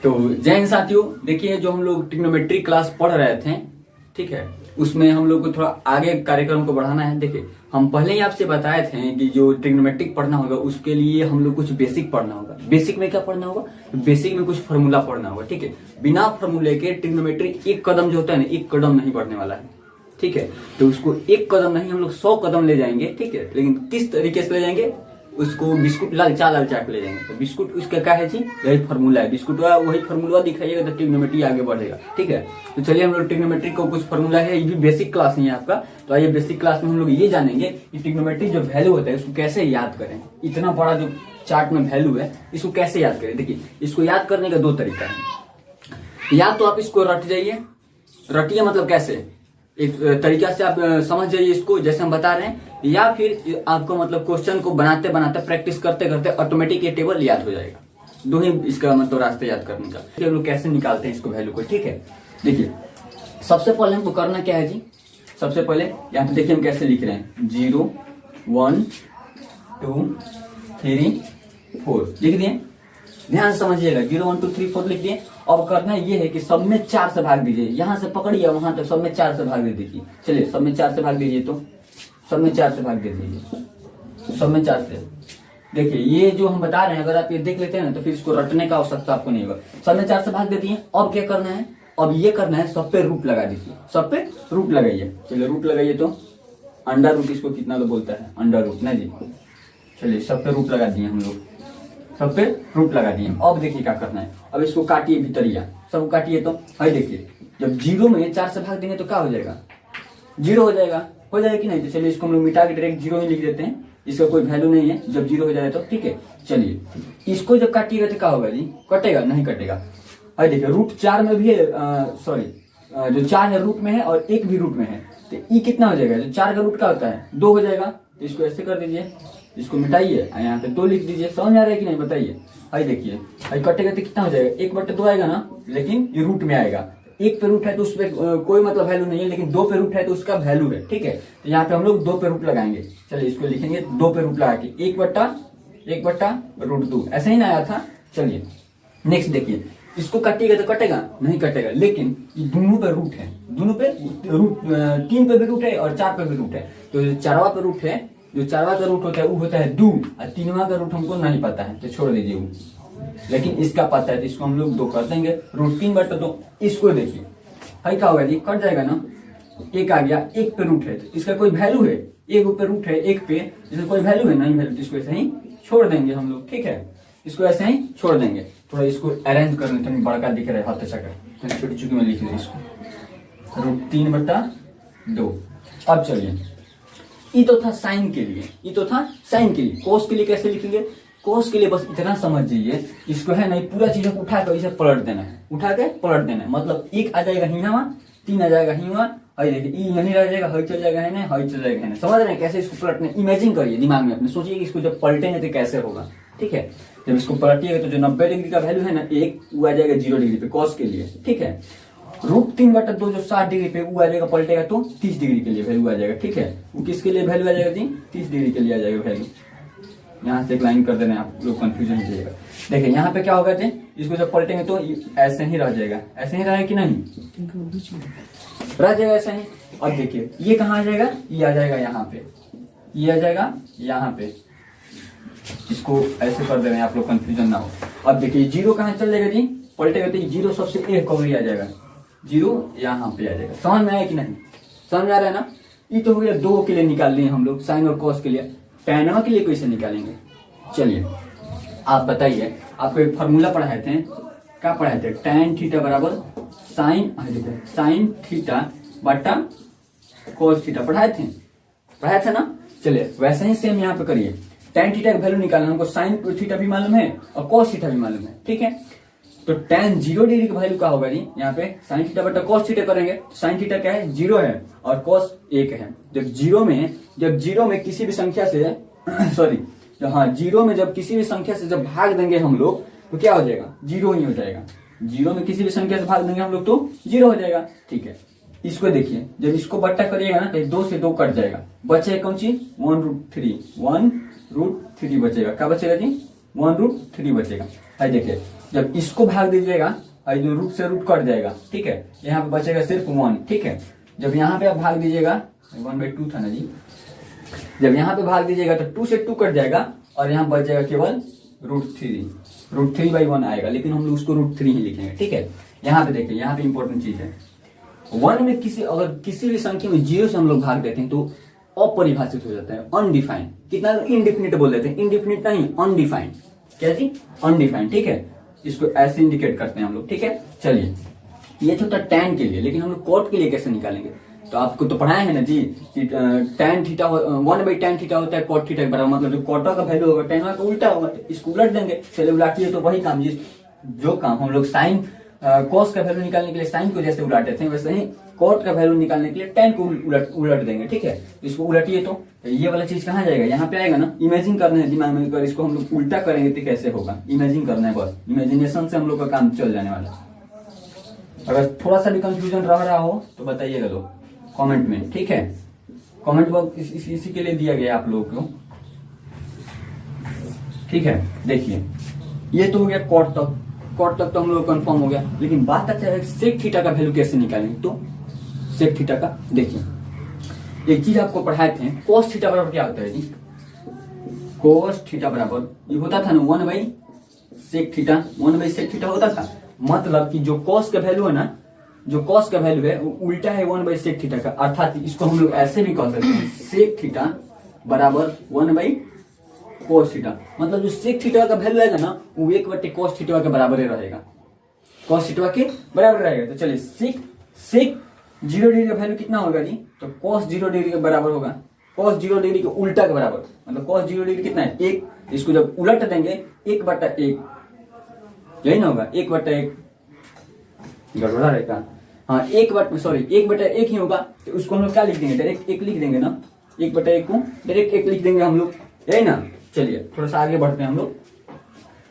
तो जय हिंद साथियों, देखिए जो हम लोग ट्रिग्नोमेट्री क्लास पढ़ रहे थे, ठीक है, उसमें हम लोग को थोड़ा आगे कार्यक्रम को बढ़ाना है। देखिए हम पहले ही आपसे बताए थे कि जो ट्रिग्नोमेट्रिक पढ़ना होगा उसके लिए हम लोग कुछ बेसिक पढ़ना होगा। बेसिक में क्या पढ़ना होगा? बेसिक में कुछ फार्मूला पढ़ना होगा, ठीक है। बिना फार्मूले के ट्रिग्नोमेट्री एक कदम जो होता है ना, एक कदम नहीं बढ़ने वाला है, ठीक है। तो उसको एक कदम नहीं, हम लोग 100 कदम ले जाएंगे, ठीक है। लेकिन किस तरीके से ले जाएंगे? उसको बिस्कुट लालचा के ले जाएंगे। तो बिस्कुट उसका क्या है जी? यही फार्मूला है, बिस्कुट वही फार्मूला दिखाइएगा तो ट्रिग्नोमेट्री आगे बढ़ेगा, ठीक है। तो चलिए हम लोग ट्रिग्नोमेट्री को कुछ फार्मूला है, ये भी बेसिक क्लास नहीं है आपका। तो आइए बेसिक क्लास में हम लोग ये जानेंगे कि ट्रिग्नोमेट्री जो वैल्यू होता है उसको कैसे याद करें। इतना बड़ा जो चार्ट में वैल्यू है इसको कैसे याद करें? देखिए इसको याद करने का 2 तरीका है। या तो आप इसको रट जाइए, रटिए मतलब कैसे, एक तरीका से आप समझ जाइए इसको जैसे हम बता रहे हैं, या फिर आपको मतलब क्वेश्चन को बनाते बनाते प्रैक्टिस करते करते ऑटोमेटिक ये टेबल याद हो जाएगा। दो ही इसका मतलब रास्ते याद करने का। हम लोग कैसे निकालते हैं इसको वैल्यू को, ठीक है। देखिए सबसे पहले हमको करना क्या है जी? सबसे पहले यहाँ पे देखिए हम कैसे लिख रहे हैं, 0 1 2 3 4 लिख दिए। ध्यान से समझिएगा, 0 1 2 3 4 लिख दिए। अब करना ये है कि सब में 4 से भाग दीजिए, यहाँ से पकड़िए वहां तक सब में 4 से भाग दे दीजिए। चलिए सब में 4 से भाग दीजिए, तो सब में 4 से भाग दे दीजिए, सब में 4 से। देखिए ये जो हम बता रहे हैं, अगर आप ये देख लेते हैं ना तो फिर इसको रटने का आवश्यकता आपको नहीं होगा। सब में 4 से भाग दे दिए। अब क्या करना है? अब ये करना है, सब पे रूट लगा दीजिए, सब पे रूट लगाइए। चलिए रूट लगाइए, तो अंडर रूट इसको कितना तो बोलता है, अंडर रूट ना जी। चलिए सब पे रूट लगा दिए हम लोग, सब पे रूट लगा दिए। अब देखिए क्या करना है, अब इसको काटिए भीतरिया, सब काटिए। तो हाई देखिए, जब 0 में 4 से भाग देंगे तो क्या हो जाएगा? 0 हो जाएगा, हो जाएगा कि नहीं? तो चलिए इसको हम लोग मिटा के डायरेक्ट 0 ही लिख देते हैं, इसका कोई वैल्यू नहीं है जब 0 हो जाए तो, ठीक है। चलिए इसको जब काटिएगा तो क्या होगा जी? कटेगा? नहीं कटेगा। हाई देखिए रूट 4 में भी है, सॉरी जो 4 है रूट में है और 1 भी रूट में है, तो ई कितना हो जाएगा? जो 4 का रूट क्या होता है? 2 हो जाएगा। तो इसको ऐसे कर दीजिए, इसको मिटाइए, यहाँ पे 2 लिख दीजिए। समझ आ रहा है कि नहीं बताइए? हाई देखिए, हाई कटेगा तो कितना हो जाएगा? 1/2 आएगा ना, लेकिन ये रूट में आएगा। 1 पे रूट है तो उस पर कोई मतलब वैल्यू नहीं है, लेकिन 2 पे रूट है तो उसका वैल्यू है, ठीक है। तो यहाँ पे हम लोग 2 पे रूट लगाएंगे। चलिए इसको लिखेंगे 2 पे रूट लगा के, 1/√2 ऐसे ही ना आया था। चलिए नेक्स्ट देखिए, इसको काटिएगा तो कटेगा? नहीं कटेगा, लेकिन ये दोनों पे रूट है, दोनों पे रूट, 3 पे भी रूट है और 4 पे भी रूट है। तो जो 4वां पे रूट है, जो 4वां का रूट होता है वो होता है 2, और 3वां का रूट हमको नहीं पता है तो छोड़ दीजिए वो, लेकिन इसका पता है तो इसको हम लोग 2 कर देंगे। रूट 3/2। इसको देखिए हाई क्या होगा जी? कट जाएगा ना, 1 आ गया। 1 पे रूट है तो इसका कोई वैल्यू है? 1 पे रूट है 1 पे, इसका कोई वैल्यू है? नहीं वैल्यू, तो इसको ऐसे ही छोड़ देंगे हम लोग, ठीक है। इसको ऐसे ही छोड़ देंगे। थोड़ा इसको अरेंज कर लेते हैं, बड़का दिख रहा है हाथ अच्छा कर, छोटी चुकी में लिख दें इसको, रूट 3/2। अब चलिए ये तो था साइन के लिए, ये तो था साइन के लिए। कोस के लिए कैसे लिखेंगे? कोस के लिए बस इतना समझ जाइए, इसको है ना पूरा चीज को उठा कर इसे पलट देना है, उठा के पलट देना है। मतलब 1 आ जाएगा हिंगा, 3 आ जाएगा हिंगा, हई देखिए ई यहीं रह जाएगा, हई चल जाएगा है ना, हई चल जाएगा है ना। समझ रहे हैं कैसे इसको पलटने? इमेजिन करिए दिमाग में अपने, सोचिए कि इसको जब पलटेंगे तो कैसे होगा, ठीक है। जब इसको पलटिएगा तो जो 90 डिग्री का वैल्यू है ना 1, वो आ जाएगा 0 डिग्री पे कॉस के लिए, ठीक है। रूट 3/2 जो 60 डिग्री पे वो आ जाएगा, पलटेगा तो 30 डिग्री के लिए वैल्यू आ जाएगा, ठीक है। वो किसके लिए वैल्यू आ जाएगा जी? 30 डिग्री के लिए आ जाएगा वैल्यू। यहाँ से एक लाइन कर देना, आप लोग कंफ्यूजन हो जाएगा। देखिए यहाँ पे क्या होगा जी? इसको जब पलटेंगे तो ऐसे ही रह जाएगा, ऐसे ही रहेगा कि नहीं? रह जाएगा ऐसे ही। अब देखिए ये कहाँ आ जाएगा? ये आ जाएगा यहाँ पे, ये आ जाएगा यहाँ पे। इसको ऐसे कर दे रहे हैं, आप लोग कंफ्यूजन ना हो। अब देखिए 0 कहाँ चल जाएगा जी? पलटेगा तो 0 सबसे एक कवरी आ जाएगा, 0 यहाँ पे आ जाएगा। समझ में आया कि नहीं? समझ में आ रहा है ना? ये तो हो गया 2 के लिए निकाल लिए हम लोग, साइन और कॉस के लिए। टैन के लिए कैसे निकालेंगे? चलिए आप बताइए, आपको एक फॉर्मूला पढ़ाए थे, क्या पढ़ाए थे? tan थीटा बराबर साइन थीटा बटा कॉस थीटा पढ़ाए थे ना। चलिए वैसे ही सेम यहाँ पे करिए, tan थीटा का वैल्यू निकालना हमको, साइन थीटा भी मालूम है और कॉस थीटा भी मालूम है, ठीक है। तो tan 0 डिग्री का वैल्यू क्या होगा जी? यहाँ पे साइन थीटा बटा कॉस थीटा करेंगे। साइन थीटा क्या है? 0 है और कॉस 1 है। जब 0 में किसी भी संख्या से सॉरी हाँ 0 में जब किसी भी संख्या से जब भाग देंगे हम लोग तो क्या हो जाएगा? 0 ही हो जाएगा। 0 में किसी भी संख्या से भाग देंगे हम लोग तो 0 हो जाएगा, ठीक है। इसको देखिए, जब इसको बट्टा करिएगा ना तो 2 से 2 कट जाएगा, बचेगा कौन सी? 1√3 बचेगा। क्या बचेगा जी? 1√3 बचेगा। है देखिए, जब इसको भाग दीजिएगा जो रूट से रूट कट जाएगा, ठीक है, यहाँ पे बचेगा सिर्फ 1, ठीक है। जब यहाँ पे आप भाग दीजिएगा, 1/2 था ना जी, जब यहाँ पे भाग दीजिएगा तो 2 से 2 कट जाएगा और यहाँ बच जाएगा केवल √3/1 आएगा, लेकिन हम लोग उसको √3 ही लिखेंगे, ठीक है। यहाँ पे देखिए, यहाँ पे इंपॉर्टेंट चीज है, 1 में अगर किसी भी संख्या में 0 से हम लोग भाग देते हैं तो अपरिभाषित हो जाता है, अनडिफाइंड। कितना इनडिफिनिट बोल देते हैं, इनडिफिनिट नहीं, अनडिफाइंड। क्या जी, अनडिफाइंड, ठीक है। इसको ऐसे इंडिकेट करते हैं हम लोग, ठीक है। चलिए, ये तो था tan के लिए, लेकिन हम लोग cot के लिए कैसे निकालेंगे? तो आपको तो पढ़ाया है ना जी कि tan थीटा 1/tan थीटा होता है cot थीटा के बराबर, मतलब जो cot का वैल्यू होगा tan का उल्टा होगा, इसको उलट देंगे। चलिए उलाटिए, तो वही काम जो काम हम लोग साइन cos का वैल्यू निकालने के लिए साइन को जैसे उलाटे थे, वैसे ही cot का वैल्यू निकालने के लिए tan को उलट देंगे, ठीक है। इसको उलटिए तो ये वाला चीज कहाँ जाएगा, यहाँ पे आएगा ना। इमेजिन करना है दिमाग में, अगर इसको हम लोग उल्टा करेंगे तो कैसे होगा, इमेजिन करना है, बस इमेजिनेशन से हम लोग का काम चल जाने वाला है। अगर थोड़ा सा भी कंफ्यूजन रह रहा हो तो बताइएगा लोग कमेंट में, ठीक है। कमेंट बॉक्स इसी के लिए दिया गया आप लोगों को, ठीक है। देखिए, ये तो हो गया कॉट तक तो हम लोग कंफर्म हो गया, लेकिन बात आता है सेक थीटा का वैल्यू कैसे निकालेंगे। तो सेक थीटा का देखिए, एक चीज आपको पढ़ाए थे, कोस थीटा बराबर क्या होता है जी, कोस थीटा बराबर ये होता था ना 1/सेक थीटा होता था। मतलब कि जो कॉस का वैल्यू है ना, जो कॉस का वैल्यू है वो उल्टा है 1/सेक थीटा का, अर्थात इसको हम लोग ऐसे भी कह सकते हैं, सेक थीटा बराबर 1/कोस थीटा। मतलब जो सेक थीटा का वैल्यू आएगा ना वो 1/कोस थीटा के बराबर ही रहेगा, कोस थीटा के बराबर रहेगा। तो चलिए, सेक 0 डिग्री का वैल्यू कितना होगा जी, तो cos 0 डिग्री के बराबर होगा, cos 0 डिग्री के उल्टा के बराबर। मतलब cos 0 डिग्री कितना है, 1। इसको जब उलट देंगे 1/1, यही ना होगा, 1/1 गड़बड़ा रहेगा, हाँ 1/1 ही होगा। तो उसको हम लोग क्या लिख देंगे, डायरेक्ट 1 लिख देंगे ना, 1/1 को डायरेक्ट 1 लिख देंगे हम लोग, यही ना। चलिए थोड़ा सा आगे बढ़ते हैं, हम लोग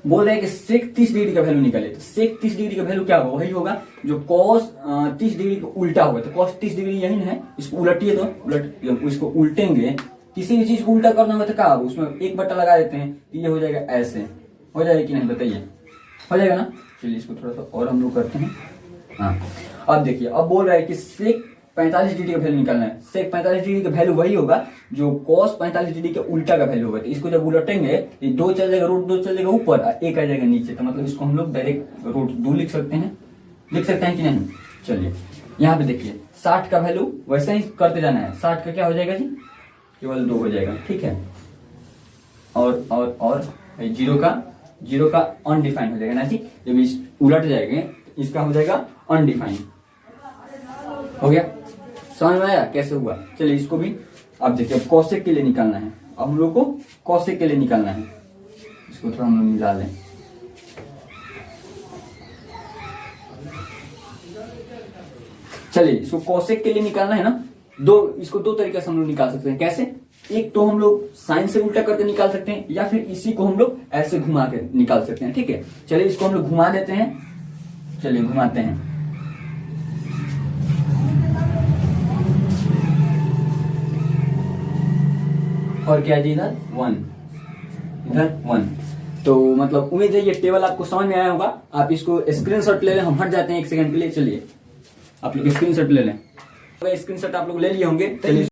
बोल रहे हैं कि सेक 30 डिग्री का वैल्यू निकाले। तो सेक 30 डिग्री का वैल्यू क्या होगा, वही होगा जो cos 30 डिग्री का उल्टा होगा। तो cos 30 डिग्री यही है, इसको उलटिए तो इसको उल्टेंगे, किसी भी चीज को उल्टा करना होगा तो क्या होगा, उसमें 1 लगा देते हैं, तो ये हो जाएगा ऐसे, हो जाएगा कि नहीं बताइए, हो जाएगा ना। चलिए इसको थोड़ा सा और हम लोग करते हैं। हाँ, अब देखिए, अब बोल रहा है कि सेक 45 डिग्री का वैल्यू निकालना है। सेक 45 डिग्री का वैल्यू वही होगा जो cos 45 डिग्री के उल्टा का वैल्यू होगा। तो इसको जब उलटेंगे, ये 2 चल जाएगा, √2 चल जाएगा ऊपर, 1 आ जाएगा नीचे। तो मतलब इसको हम लोग डायरेक्ट √2 लिख सकते हैं कि नहीं। चलिए यहाँ पे देखिए, 60 का वैल्यू वैसे ही करते जाना है। 60 का क्या हो जाएगा जी, केवल 2 हो जाएगा, ठीक है। और 0 का अनडिफाइंड हो जाएगा ना जी, जब इस उलट जाएंगे इसका हो जाएगा अनडिफाइंड। हो गया, समझ में आया कैसे हुआ। चलिए इसको भी अब देखिए, अब कौशिक के लिए निकालना है। अब हम लोग को कौशिक के लिए निकालना है, इसको थोड़ा हम लोग मिला लें। चलिए इसको कौशिक के लिए निकालना है ना, इसको 2 तरीके से हम लोग निकाल सकते हैं। कैसे, एक तो हम लोग साइन से उल्टा करके निकाल सकते हैं, या फिर इसी को हम लोग ऐसे घुमा के निकाल सकते हैं, ठीक है। चलिए इसको हम लोग घुमा देते हैं, चलिए घुमाते हैं। और क्या जी, इधर 1। तो मतलब उम्मीद है ये टेबल आपको समझ में आया होगा। आप इसको स्क्रीनशॉट ले लें, हम हट जाते हैं 1 सेकंड के लिए। चलिए आप लोग स्क्रीनशॉट ले लें, स्क्रीनशॉट आप लोग ले लिए होंगे। चलिए